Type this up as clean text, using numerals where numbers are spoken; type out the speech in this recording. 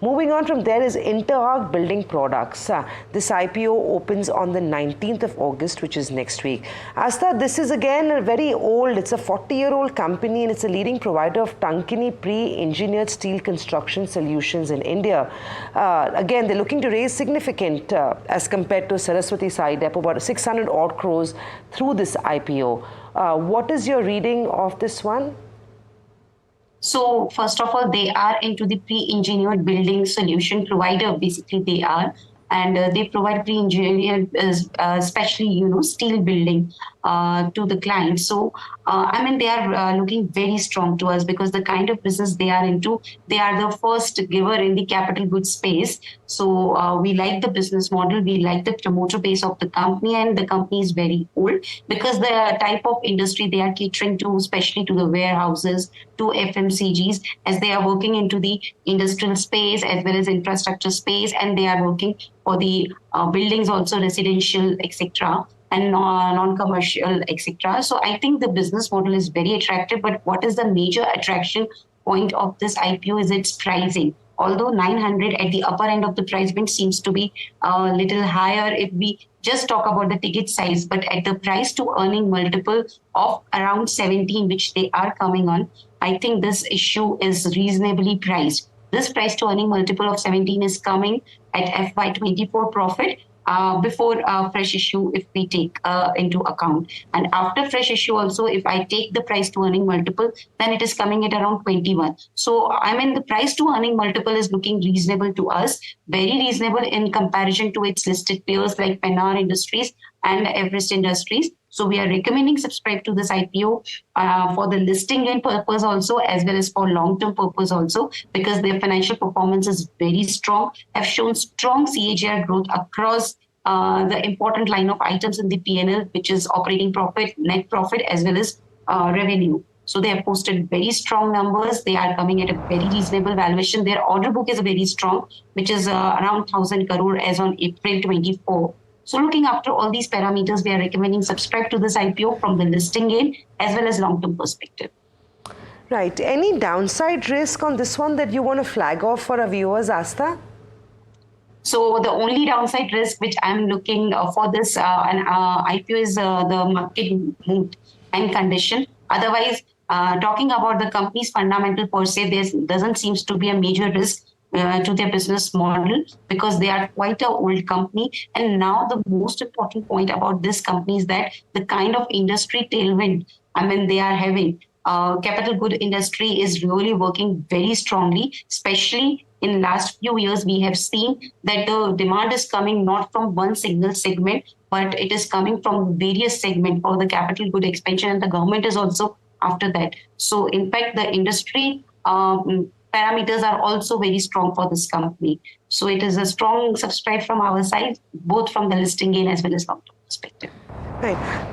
Moving on from there is Interarch Building Products. This IPO opens on the 19th of August, which is next week. Asta, this is again a very old, it's a 40-year-old company, and it's a leading provider of Tankini pre-engineered steel construction solutions in India. Again, they're looking to raise significant, as compared to Saraswati side, up about 600 odd crores through this IPO. What is your reading of this one? So first of all, they are into the pre-engineered building solution provider. Basically, they are, and they provide pre-engineered, especially steel building to the client. So I mean, they are looking very strong to us because the kind of business they are into, they are the first giver in the capital goods space. So we like the business model, we like the promoter base of the company, and the company is very old because the type of industry they are catering to, especially to the warehouses, to FMCGs, as they are working into the industrial space as well as infrastructure space, and they are working for the buildings also, residential, etc., and non-commercial, etc. So I think the business model is very attractive. But what is the major attraction point of this IPO is its pricing. Although 900 at the upper end of the price band seems to be a little higher if we just talk about the ticket size, but at the price to earning multiple of around 17, which they are coming on, I think this issue is reasonably priced. This price to earning multiple of 17 is coming at FY24 profit. Before fresh issue, if we take into account. And after fresh issue also, if I take the price to earning multiple, then it is coming at around 21. So, I mean, the price to earning multiple is looking reasonable to us, very reasonable in comparison to its listed peers like Pennar Industries and Everest Industries. So we are recommending subscribe to this IPO for the listing gain purpose also, as well as for long-term purpose also, because their financial performance is very strong, have shown strong CAGR growth across the important line of items in the P&L, which is operating profit, net profit, as well as revenue. So they have posted very strong numbers. They are coming at a very reasonable valuation. Their order book is very strong, which is around 1,000 crore as on April 24. So looking after all these parameters, we are recommending subscribe to this IPO from the listing gain as well as long-term perspective. Right. Any downside risk on this one that you want to flag off for our viewers, Asta? So the only downside risk which I'm looking for this IPO is the market mood and condition. Otherwise, talking about the company's fundamental per se, there doesn't seem to be a major risk to their business model because they are quite an old company. And now the most important point about this company is that the kind of industry tailwind, I mean, they are having. Capital good industry is really working very strongly, especially in last few years. We have seen that the demand is coming not from one single segment, but it is coming from various segments for the capital good expansion, and the government is also after that. So in fact, the industry parameters are also very strong for this company. So it is a strong subscribe from our side, both from the listing gain as well as long-term perspective. Right.